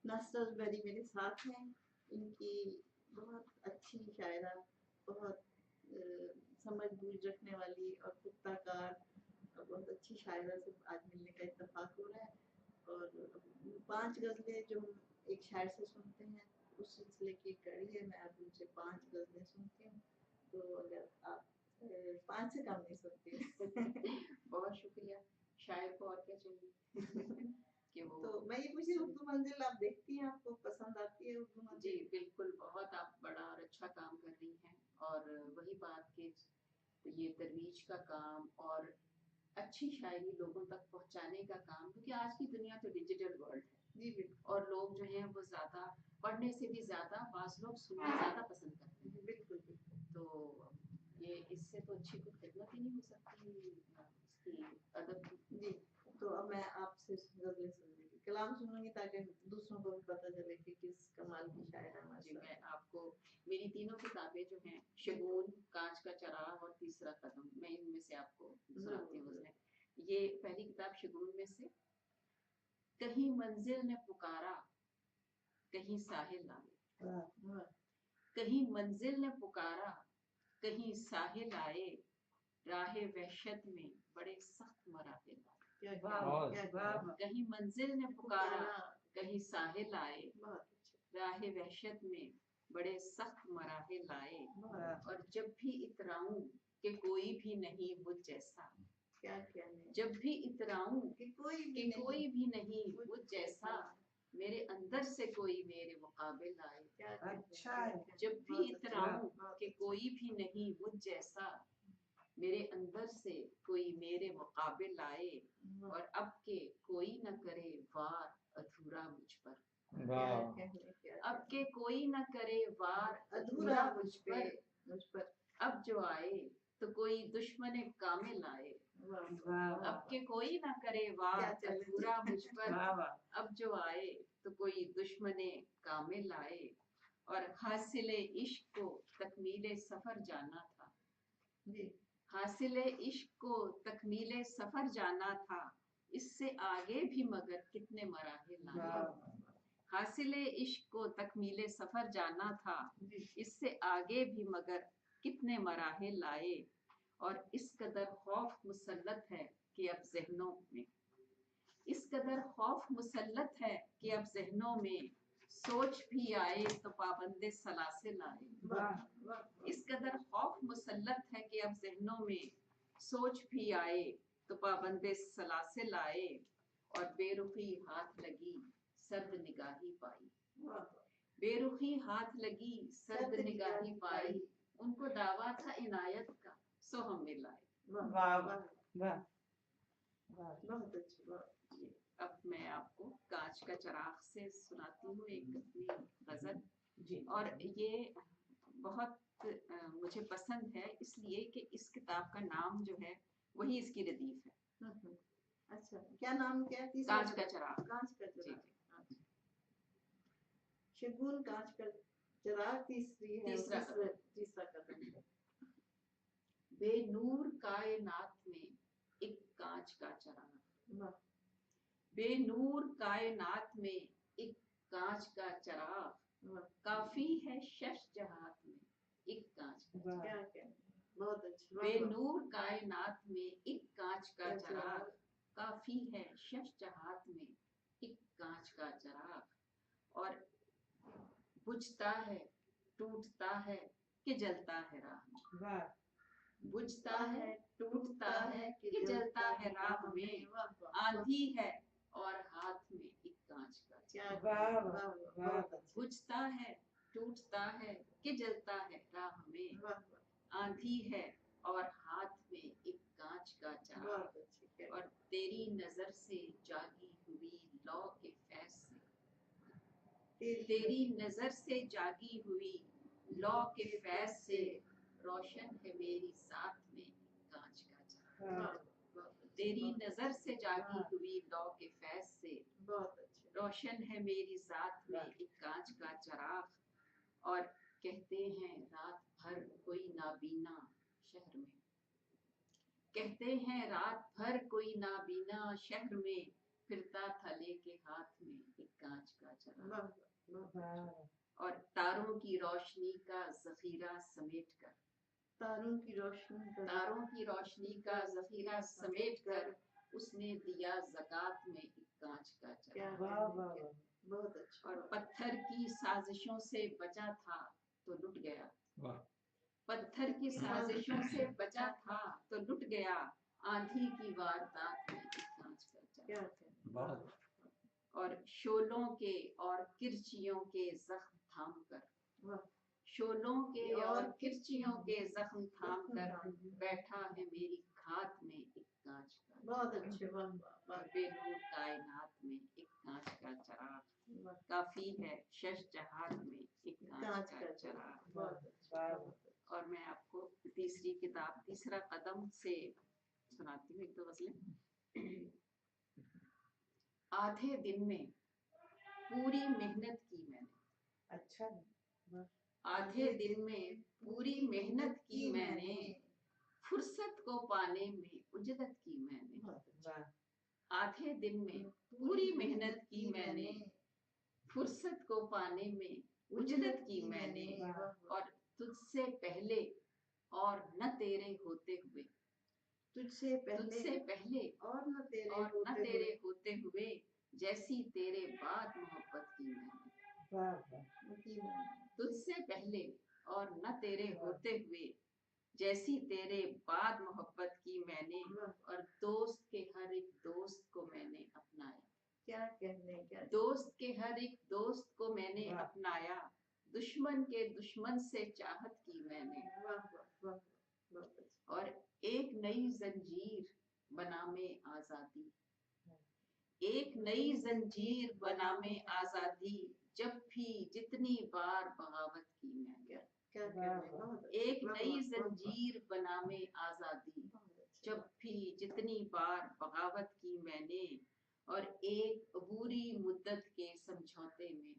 नास्टल berry मेरे साथ हैं, इनकी बहुत अच्छी शायरा, बहुत समझ बूझ रखने वाली और पुख्ता कार और बहुत अच्छी शायरा से आज मिलने का इत्तेफाक हो रहा है। और 5 गज़लें जो हम एक शायर से सुनते हैं उस सिलसिले की कड़ी है, मैं अब उनसे 5 गज़लें सुनती हूँ, तो अगर आप 5 से कम नहीं सुनती। बहुत शुक्रिया, शायर को और क्या चाहिए कि वो तो मैं ये पूछी उर्दू मंजिल आप देखती हैं, आपको पसंद आती है उर्दू मंजिल? जी बिल्कुल, बहुत आप बड़ा और अच्छा काम कर रही हैं। और वही बात कि ये तरवीज का काम और अच्छी शायरी लोगों तक पहुंचाने का काम, क्योंकि आज की दुनिया तो डिजिटल वर्ल्ड है जी बिल्कुल, और लोग जो हैं वो ज्यादा पढ़ने से भी ज्यादा बाज़ लोग सुनना ज्यादा पसंद करते हैं। बिल्कुल बिल्कुल। तो ये इससे तो अच्छी कोई खिदमत ही नहीं हो सकती इसकी अदब की। जी, तो अब मैं आपसे गज़लें सुनूंगी, कलाम सुनूंगी ताकि दूसरों को भी पता चले कि किस कमाल की शायरा है जी, मैं माशाअल्लाह। आपको मेरी तीनों किताबें जो हैं, शगुन, कांच का चराग और तीसरा कदम, मैं इनमें से आपको सुनाती हूँ गज़लें। ये पहली किताब शगुन में से, कहीं मंजिल ने पुकारा कहीं साहिल आए, कहीं मंजिल ने पुकारा कहीं साहिल आए, राहे वहशत में बड़े सख्त मराहिल आए। कहीं मंजिल ने पुकारा कहीं साहिल आए, राहे वहशत में बड़े सख्त मराहिल आए, और जब भी इतराऊं कि कोई भी नहीं मुझ जैसा, क्या क्या नहीं, जब भी इतराऊं कि कोई भी नहीं मुझ जैसा, मेरे अंदर से कोई मेरे मुकाबिल आए। अच्छा, जब भी इतराऊं कि कोई भी नहीं मुझ जैसा, मेरे अंदर से कोई मेरे मुकाबिल आए, और अब के कोई न करे वार अधूरा मुझ पर, अब के कोई न करे वार अधूरा मुझ पर, अब जो आए तो कोई दुश्मन कामिल आए, अब के कोई न करे वार अधूरा मुझ पर, अब जो आए तो कोई दुश्मन कामिल आए, और हासिल इश्क को तकमीले सफर जाना था, हासिल इश्क को तकमीले सफर जाना था, इससे आगे भी मगर कितने मराहिल आए। हासिल इश्क को तकमीले सफर जाना था, इससे आगे भी मगर कितने मराहिल आए, और इस कदर खौफ मुसल्लत है कि अब ज़हनों में, इस कदर खौफ मुसल्लत है कि अब ज़हनों में सोच भी आए तो पाबंदे सलासिल आए। इस कदर खौफ मुसल्लत है कि अब ज़हनों में सोच भी आए तो पाबंदे सलासिल आए, और बेरुखी हाथ लगी सर्द निगाही पाई, बेरुखी हाथ लगी सर्द निगाही पाई, उनको दावा था इनायत का सो हम मिलाए। बहुत अच्छी बात। अब मैं आपको कांच का चराग से सुनाती हूँ एक अपनी गजल, और ये बहुत मुझे पसंद है इसलिए कि इस किताब का नाम जो है वही इसकी रदीफ है। अच्छा, क्या नाम क्या है? कांच का चराग। कांच का जी चराग। जी। शगुन कांच का चराग तीसरी है, तीसरा कदम है। बेनूर कायनात में एक कांच का चराग, बेनूर कायनात में एक कांच का चराग, काफी है शश जहात में एक कांच का चराग। बहुत अच्छा। बेनूर कायनात में एक कांच का चराग, काफी है शश जहात में एक कांच का चराग, और बुझता है टूटता है कि जलता है राह, बुझता है टूटता है कि जलता है राह में, आंधी है और हाथ में एक कांच का चराग। बुझता है टूटता है कि जलता है राह में, आंधी है और हाथ में एक कांच का चराग, और तेरी नजर से जागी हुई लौ के फैज से, तेरी नजर से जागी हुई लौ के फैज से, रोशन है मेरी साथ में कांच का चराग। तेरी नजर से जागी हुई लौ के फैज से, रोशन है मेरी साथ में एक कांच का चराग, और कहते हैं रात भर कोई नाबीना शहर में, कहते हैं रात भर कोई नाबीना शहर में, फिरता था लेके हाथ में एक कांच का चराग। वाह वाह वाह और तारों की रोशनी का जखीरा समेट कर, तारों की रोशनी का तारों की रोशनी का जखीरा समेट कर उसने दिया ज़कात में एक कांच का क्या चराग। वाह वाह वाह बहुत अच्छा और पत्थर की साजिशों से बचा था तो लुट गया, वाह पत्थर की साजिशों से बचा था तो लुट गया, आंधी की वारदात में एक कांच का चराग। क्या कहने बहुत और शोलों के और किरचियों के जख्म थाम कर, वाह शोलों के और किरचियों के जख्म थाम कर बैठा है मेरी खात में एक कांच का बहुत चराग। अच्छे वाह वाह और बेनूर कायनात में एक कांच का चराग वाह काफी है, शश जहान में एक कांच कांच का का चराग। बहुत अच्छा वाह। बहुत अच्छा। और मैं आपको तीसरी किताब तीसरा कदम से सुनाती हूँ एक दो गजलें। आधे दिन में पूरी मेहनत की मैंने, अच्छा आधे दिन में पूरी मेहनत की मैंने, फुर्सत को पाने में उजलत की मैंने। बहुत अच्छा। वाह आधे दिन में पूरी मेहनत की मैंने, फुर्सत को पाने में उजलत की मैंने। वाह वाह। और तुझसे पहले और न तेरे होते हुए, तुझसे तुझसे पहले पहले और न तेरे और न होते तेरे हुए होते हुए, जैसी तेरे बाद मोहब्बत की मैंने। वाह वाह की मैंने। तुझसे पहले और न तेरे होते हुए, जैसी तेरे बाद मोहब्बत की मैंने। वाह और दोस्त के हर एक दोस्त को मैंने अपनाया, क्या कहने क्या दोस्त के हर एक दोस्त को मैंने वाह। अपनाया, दुश्मन के दुश्मन से चाहत की मैंने। वाह वाह वाह बहुत अच्छा। और एक नई जंजीर बना में आजादी, एक नई जंजीर बना में आजादी, जब भी जितनी बार बगावत की मैंने। क्या वाह, कहने वाह। बहुत अच्छा। एक वाह, नई वाह, वाह, वाह, जंजीर बना में आजादी, बहुत अच्छा। जब भी जितनी बार बगावत की मैंने। और एक अबूरी मुद्दत के समझौते में,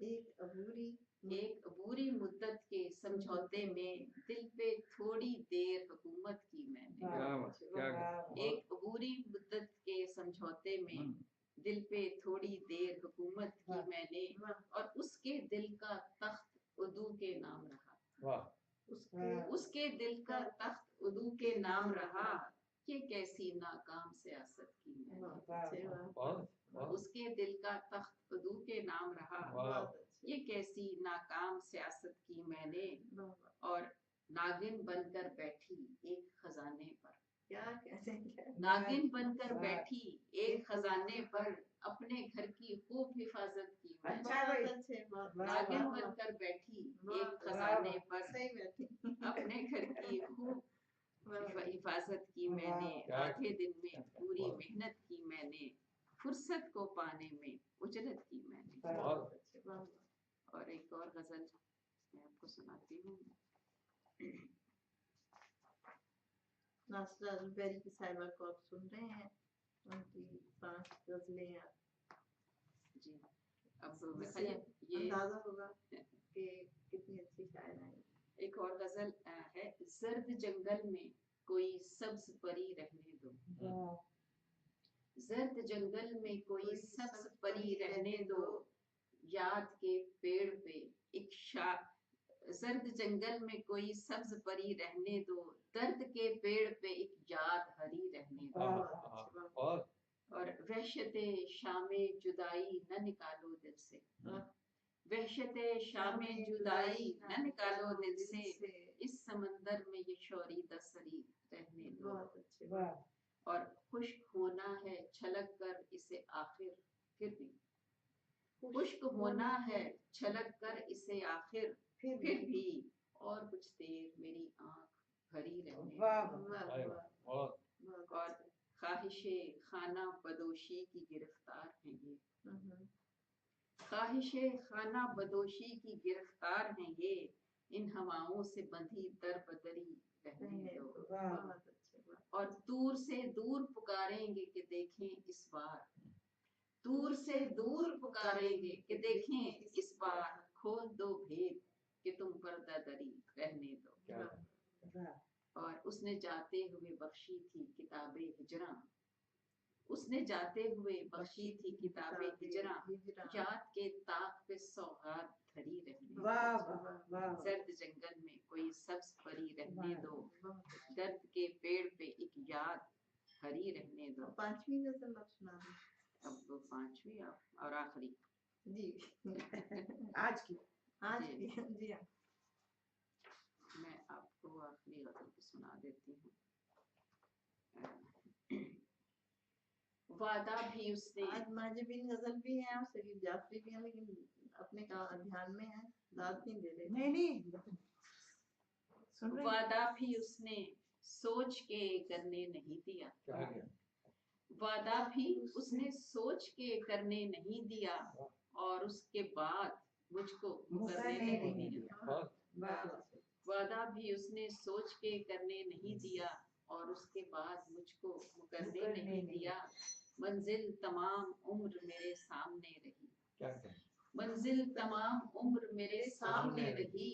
एक अबूरी एक अबूरी मुद्दत के समझौते में, दिल पे थोड़ी देर हुकूमत की मैंने। क्या बात क्या बात। एक अबूरी मुद्दत के समझौते में, हम्म, दिल पे थोड़ी देर हुकूमत की वाह। मैंने। वाह और उसके दिल का तख्त उदू के नाम रहा, वाह उसके वाह। उसके दिल का तख्त उदू के नाम रहा, ये कैसी नाकाम सियासत की मैंने। बहुत अच्छे वाह बहुत बहुत उसके दिल का तख्त उदू के नाम रहा, वाह बहुत अच्छे ये कैसी नाकाम सियासत की मैंने। वाह वाह। और नागिन बनकर बैठी एक खजाने पर, क्या कहते हैं क्या नागिन बनकर वाह। बैठी एक खजाने पर, अपने घर की खूब हिफाजत की मैंने। अच्छा भाई। बहुत अच्छे बहुत वाह, नागिन वाह, बनकर बैठी वाह, एक वाह, खजाने वाह। पर, सही में थी। अपने घर की खूब वाह, हिफाजत की वाह, मैंने। क्या- आधे दिन में क्या- पूरी वाह। मेहनत की मैंने, फुर्सत को पाने में उजलत की मैंने। वाह। बहुत अच्छे वाह वाह। और एक और गजल मैं आपको सुनाती हूँ। नासरा जुबैरी की साहिबा को आप सुन रहे हैं, उनकी 5 गजलें आप जी अब जिससे ये अंदाजा होगा कि कितनी अच्छी शायरा है। एक और गजल है। जर्द जंगल में कोई सब्ज परी रहने दो, वाह जर्द जंगल में कोई सब्ज परी रहने दो, याद के पेड़ पे एक जर्द जंगल में कोई सब्ज परी रहने दो, दर्द के पेड़ पे एक याद हरी रहने दो। बहुत और वहशते शामे जुदाई न निकालो दिल से, वहशते शामे जुदाई न निकालो दिल से, इस समंदर में ये शौरी दसरी रहने दो। बहुत अच्छे वाह और खुश्क होना है छलक कर इसे आखिर, फिर भी खुश्क होना है छलक कर इसे आखिर, फिर फिर भी और कुछ देर मेरी आंख भरी रहने वाह दो। वाह अरे वाह बहुत बहुत और अच्छे। ख्वाहिशे खाना बदोशी की गिरफ्तार हैं ये, हम्म, ख्वाहिशे खाना बदोशी की गिरफ्तार हैं ये, इन हवाओं से बंधी दर बदरी रहने रहने दो। दो। वाह। बहुत अच्छे वाह। और दूर से दूर पुकारेंगे कि देखें इस बार, दूर से दूर पुकारेंगे कि देखें इस बार, खोल दो भेद कि तुम पर्दा दरी रहने दो। क्या वाह और उसने जाते हुए बख्शी थी किताबे हिजरा, उसने जाते हुए बख्शी थी किताबे हिजरा, याद के ताक पे सौगात धरी रहने वाह दो। वाह वाह सर्द जंगल में कोई सब्ज परी रहने वाह। दो, दर्द के पेड़ पे एक याद हरी रहने दो। पांचवी गजल आप सुना दें। अब वो पांचवी और आखिरी जी आज की आज जी। की जी हाँ। मैं आपको आखिरी गजल को सुना देती हूँ। वादा भी उसने, आज माजिबिन गजल भी है और शरीफ जाफरी भी है, लेकिन अपने का ध्यान में है, दाद नहीं दे रहे। नहीं सुन रही वादा भी उसने सोच के करने नहीं दिया, क्या है? वादा भी उसने सोच के करने नहीं दिया, और उसके बाद मुझको मुकरने नहीं दिया। वाह वाह वादा भी उसने सोच के करने नहीं दिया, और उसके बाद मुझको मुकरने नहीं दिया। मंजिल तमाम उम्र मेरे सामने रही, क्या है? मंजिल तमाम उम्र मेरे सामने रही,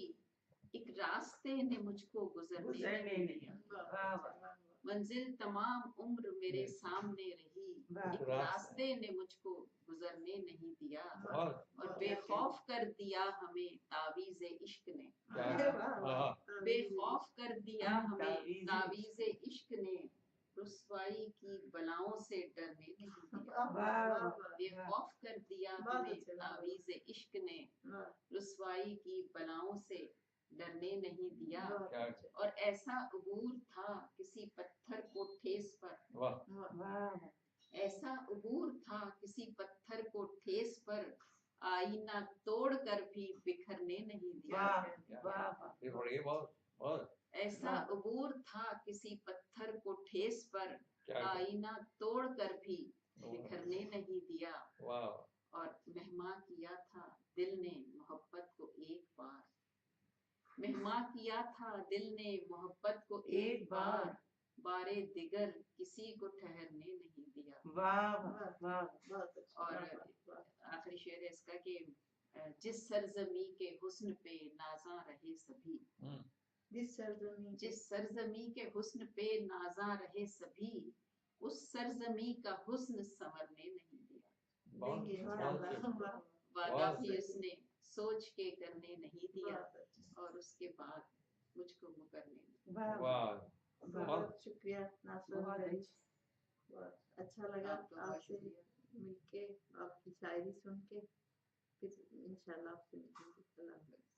एक रास्ते ने मुझको गुजरने नहीं दिया। वाह वाह मंजिल तमाम उम्र मेरे सामने रही, वाह। एक रास्ते ने मुझको गुजरने नहीं दिया, वाह और बेखौफ कर दिया हमें तावीज़े इश्क ने, क्या है? हाँ बेखौफ कर दिया हमें तावीज़े तावीज़े इश्क ने, रुसवाई की बलाओं से डरने नहीं दिया। वाह बेखौफ कर दिया बहुत हमें अच्छे, बहुत तावीज़े इश्क ने, रुसवाई की बलाओं से डरने नहीं दिया। क्या है? और ऐसा अबूर था किसी पत्थर को ठेस पर, वाह वाह ऐसा अबूर था किसी पत्थर को ठेस पर, आईना तोड़ कर भी बिखरने नहीं दिया। वाह वाह ये बढ़िया बहुत बहुत ऐसा अबूर था किसी पत्थर को ठेस पर, क्या है? आईना तोड़ कर भी बिखरने नहीं दिया। वाह और मेहमा किया था दिल ने मोहब्बत को एक बार, मेहमा किया था दिल ने मोहब्बत को एक बार, बारे दिगर किसी को ठहरने नहीं दिया। वाह वाह बहुत अच्छा। और आखिरी शेर है इसका कि जिस सरजमी के हुस्न पे नाज़ा रहे सभी, जिस सरजमी जिस सरजमी के हुस्न पे नाज़ा रहे सभी, उस सरजमी का हुस्न संवरने नहीं दिया। बहुत देंगे बहुत इंशाल्लाह। वादा बहुत भी सही। उसने सोच के करने नहीं दिया, बहुत अच्छा। और उसके बाद मुझको मुकरने नहीं। वाह वाह बहुत शुक्रिया नासर बहुत भाई, अच्छी। बहुत अच्छा लगा आपका बहुत आपसे शुक्रिया। मिलके, आपकी शायरी सुन के। फिर इंशाल्लाह आपसे मिलेंगे। अल्लाह हाफ़िज़।